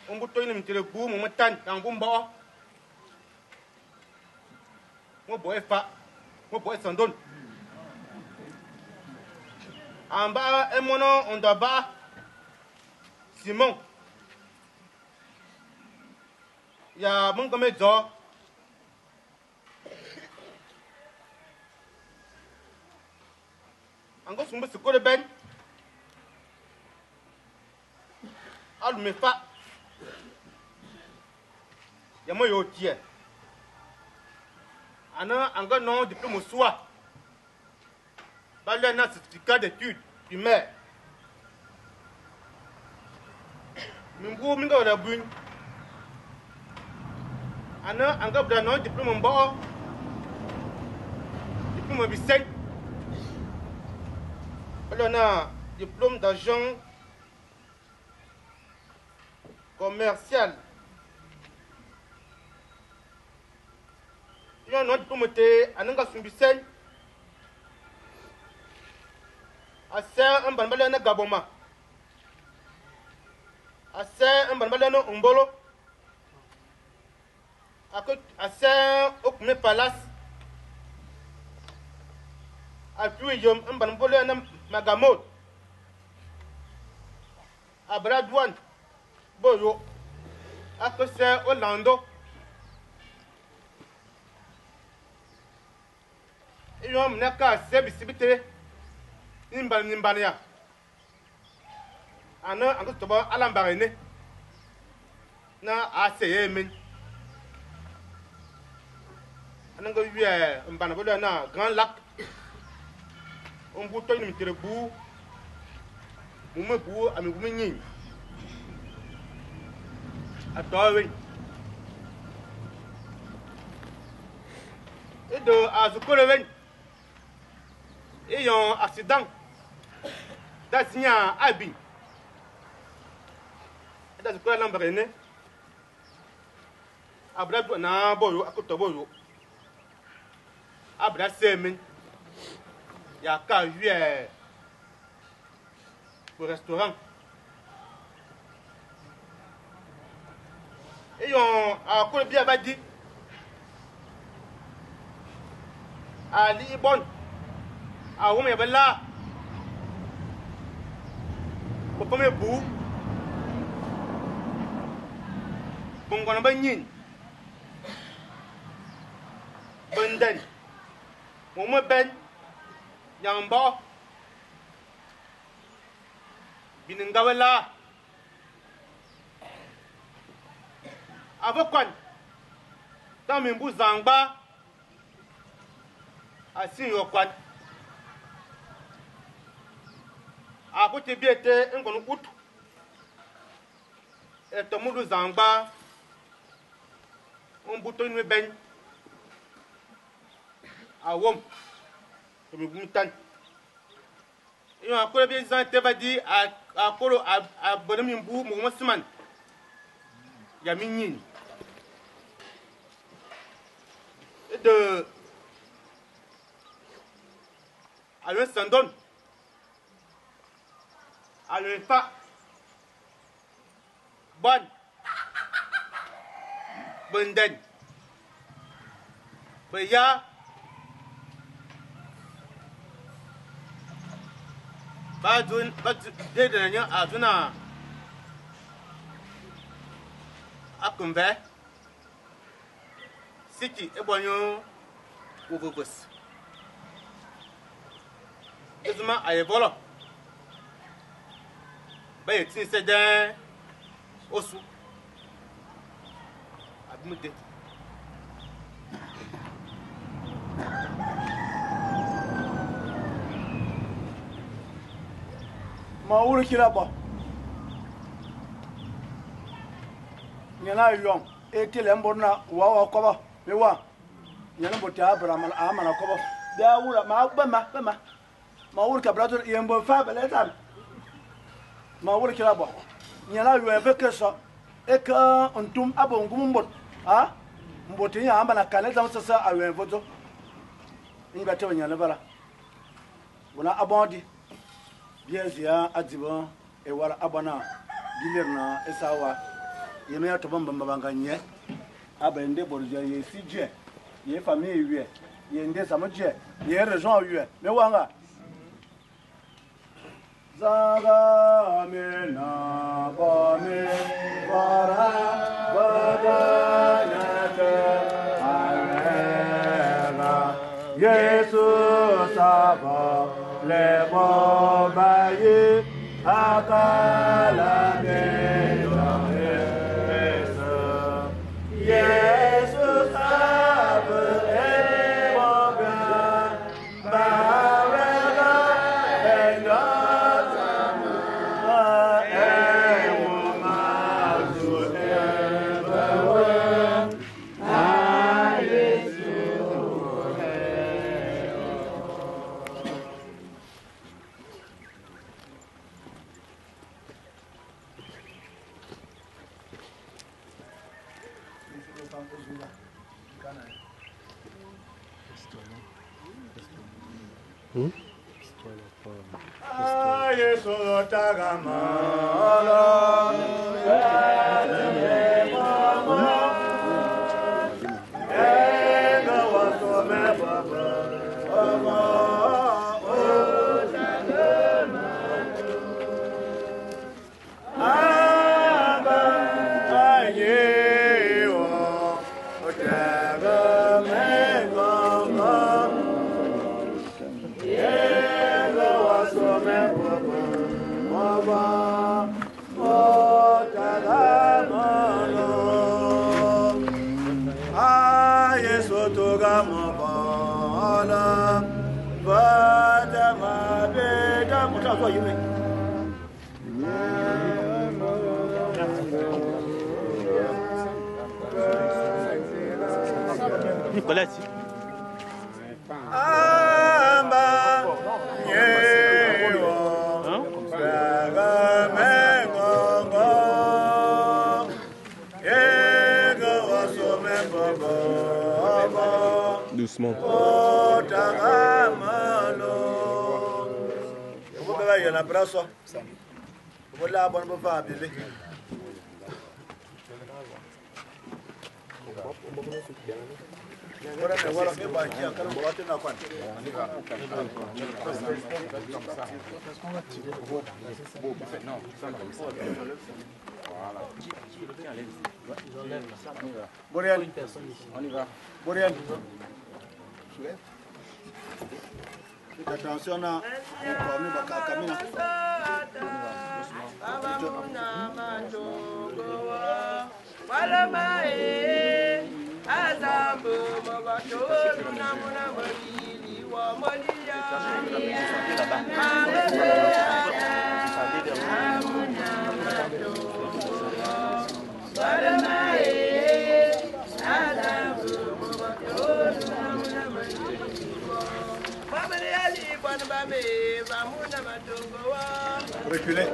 Speaker 1: Umbu toyini mtire bu mu matan tangu mbo. Mo boy fa. Mo boy sandon. Amba emono ondaba Simon. Ya mun game jo ango sumbu sikore ben alu me fa ya mo yo tie ana anga non diplôme soit balé na certificat d'études primaires mingo mingo da buñ ana anga bra non diplôme mbo diplôme biseng balé na diplôme d'agent commercial yo non diplôme te ananga sumbiseng asa un balbala na gaboma asa un balbala no umbolo akot asa okume palace api yom un balbala na magamot abradwan boyo akose Orlando iyo mnaka service bite nimbal ya ana ango toba alambare ne na aseye men ananga wiye mbana bola na Grand Lac on bu toy ni tere bu mu me bu ami bu nyi atowe edo azukore wen eyon accident Dasia abi. That's quite a number in it. Abra na boyo akoto boyo. Abra semen. Ya ka vie au restaurant. Et on a quoi bien badi. Ali bon. Ah oui mais bella. Comme bu bongona banyin benden mo ben yamba biningawala avokwan tamimbu zangba asin yokwan akote biete ngonu utu etomudu zangba umbuto ni ben awom tomi gumtan iyo akore bi zan tebadi akoro abonami mbu mo musman ya minyin de alwe sandon alwe fa bon benden beya badun de nya aduna akumbe siki ebonyo ububus ezuma ayevolo baye tin se den osu ma wuri kila ba nyana yom e tele mborna wa ko ba me wa nyana bota abraham amana ko ba da wura ma ba ma wuri ka brato yembo fa beleta ma wuri kila ba nyana yo e ke so e ka ontum abo ngum mbot ha mbot ya amana kale zam sasa awen foto ni ba tawo nyana bara bona abondi biazia adibo e wala abana dilirna esawa yeme ya toban bamba nye abende borja ye sije ye famille yue ye nde samaje ye region yue me wanga zaga mena bame para bagana alera yesus aba le bobaye akala mena Jesus aba le bobaye barega enotama ewumazu ebawe Yesu tagamala ega wasome baba
Speaker 5: Nicolas. Doucement.
Speaker 1: Il y a un abraço. Voilà, bonne famille. Attention à reculez.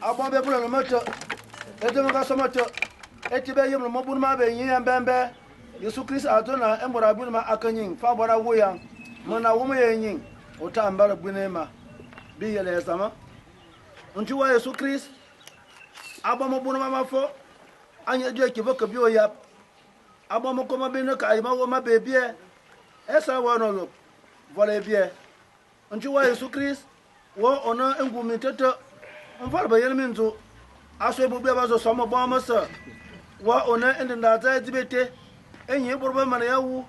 Speaker 1: Abon be pour le moto et de nga somoto et tibe yim mo bun ma be yin bembe Yesu Christ atona embora bun ma akanyin fa bora woyan mona wo me yin o ta ambara bunema bi yele sama unti wa Yesu Christ abo mo bun ma fo anya je ki voka bi o yap Abo mo koma bino ka ima wo ma bebie. Esa wo no lo. Vole bie. Onchi wa Yesu Christ. Wo ona ngumi tete. On va ba yelmin zo. Aso bu be ba zo somo ba ma sa. Wa ona ndinda za dibete. Enyi borba mana yawu.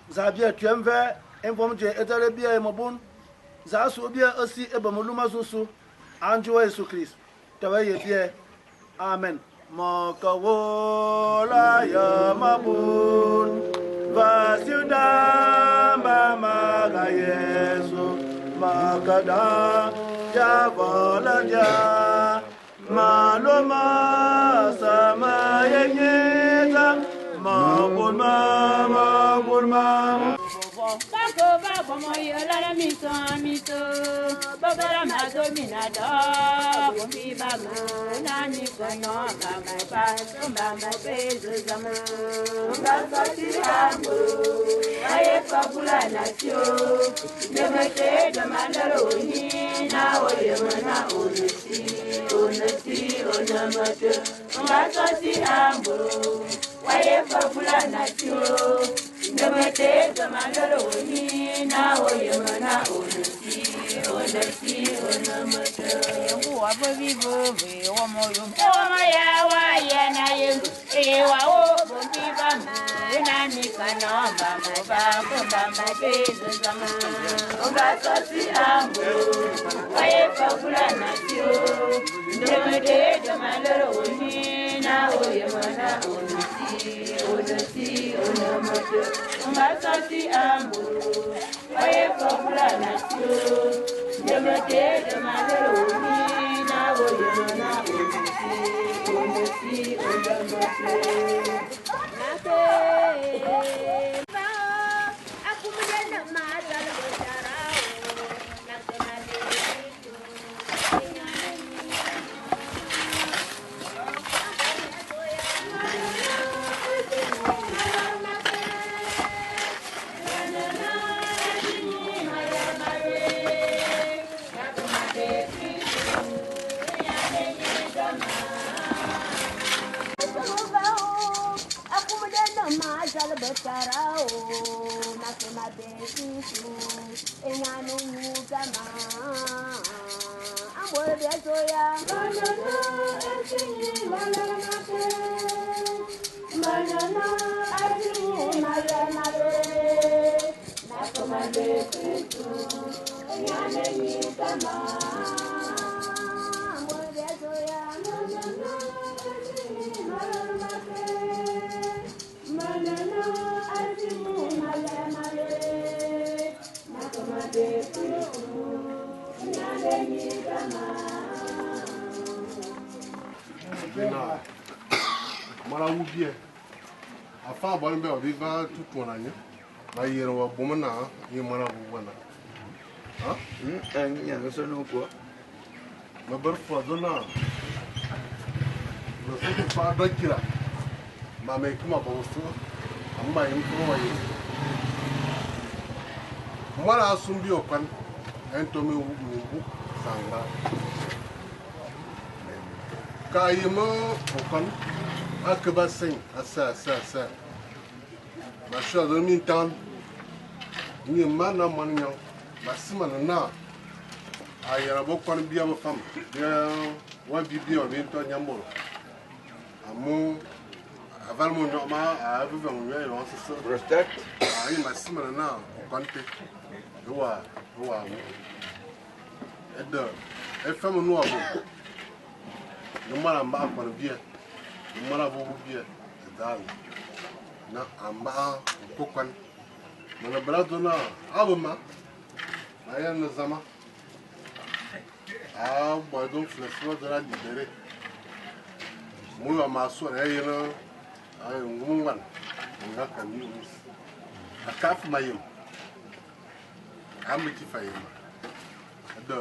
Speaker 1: Za bia twemve. Enfom je etare bia mo bun. Za so bia asi ebamuluma susu. Anchi wa Yesu Christ. Tawa ye bie. Amen. Makawola ya mabun Vasiudamba maga Yesu Makada ya volanja Maloma sama yenyeza Mabulma
Speaker 3: Bako bako moyo la mito Bogara madominado Bombi bamu Nani kono Mama paso Mama peso zama Mbasati ambo Aye kabula nasyo Nemete Damandaro ni Na oye mana Onesi Onamate Mbasati ambo Aye kabula nasyo Nemete Damandaro ni Na oye mana Onesi Onamate Wabo vivo Wamo ya wa ya na yengu Ewa o Bombi bamu Nani kano Mama bako Mama bezo zama Mbasati ambo Aye kabula nasyo Nemete Damandaro ni Na oye mana Onesi Onamate Mbasati ambo Aye kabula nasyo Nemete Damandaro ni Na oye mana Onesi Onamate
Speaker 6: Mara wubie afa bon be obiva tutu onanye na yere wa bomana ni mara wubana ha
Speaker 7: nya no so no ko
Speaker 6: na bar fadona na so fa dakira ma me kuma ba wasu amma yin ko waye mara sun biyo kan ento me wubu sanga kayimo okan akaba sen asa ba sho do min tan ni mana manyo basima na ayara bo kon biya bo fam ya wa bibi o bin to nyambo amu aval mo no ma avu va mo yo so
Speaker 7: protect
Speaker 6: ayi basima na konte wa edo e fam no abo no mara mba kon biya mara bo biya dal na amba kokon mana brado na abuma aya na zama boy don fleswa dara libere muyo maso na yena ay ngumwan nga kami us akaf mayim amiti fayima da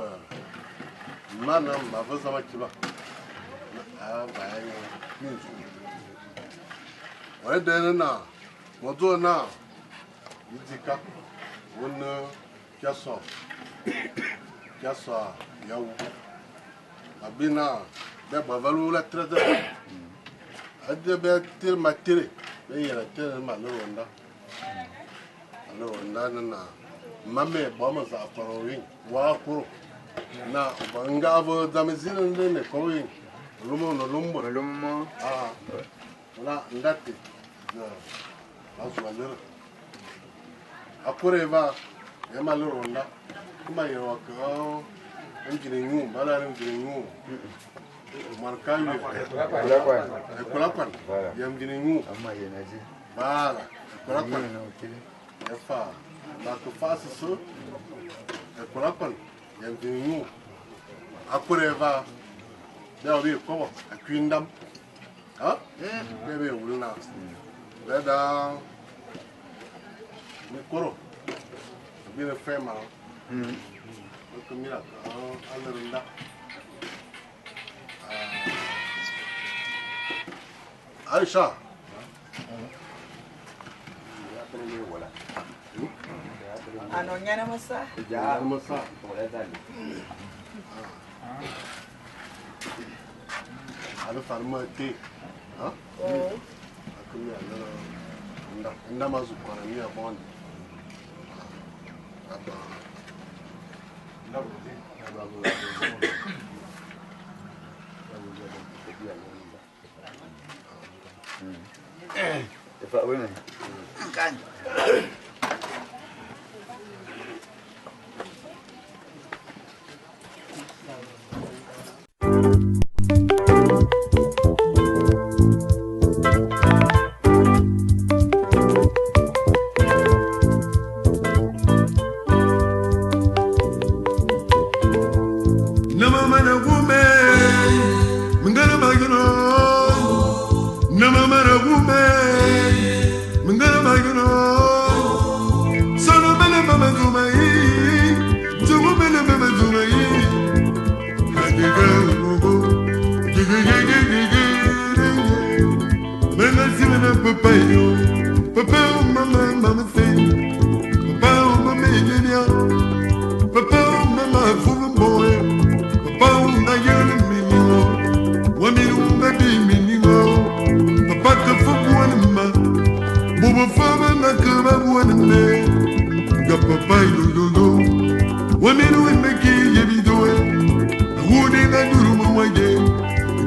Speaker 6: mana mba zama kiba bayan yin su wadda na wato na yidika wani kyasa yawu abina da bavalu la trada adda be tir matire be yera tele malonda malonda na mame boma za parowin wa kuro na banga vo damizin ne ko yin lumo no lumbo
Speaker 7: Lumo.
Speaker 6: ah na ndate na azwalera akure va ya malonda kuma yo ko engineering bala engineering markawi ekulapan ya engineering
Speaker 7: Ama yenaji.
Speaker 6: bala ekulapan
Speaker 7: Na ukili.
Speaker 6: ya fa na ko fasi so ekulapan ya engineering akure va da bi ko akwindam ha bebe wulna da ni koro bi ne fema ko mira alerinda Aisha
Speaker 4: Anonyana masa.
Speaker 6: ya masa ada farma te ha akumi ala nda mazu kwa ni ya bond apa
Speaker 7: Tepat mana?
Speaker 4: Kan.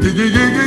Speaker 8: Gigi, gigi,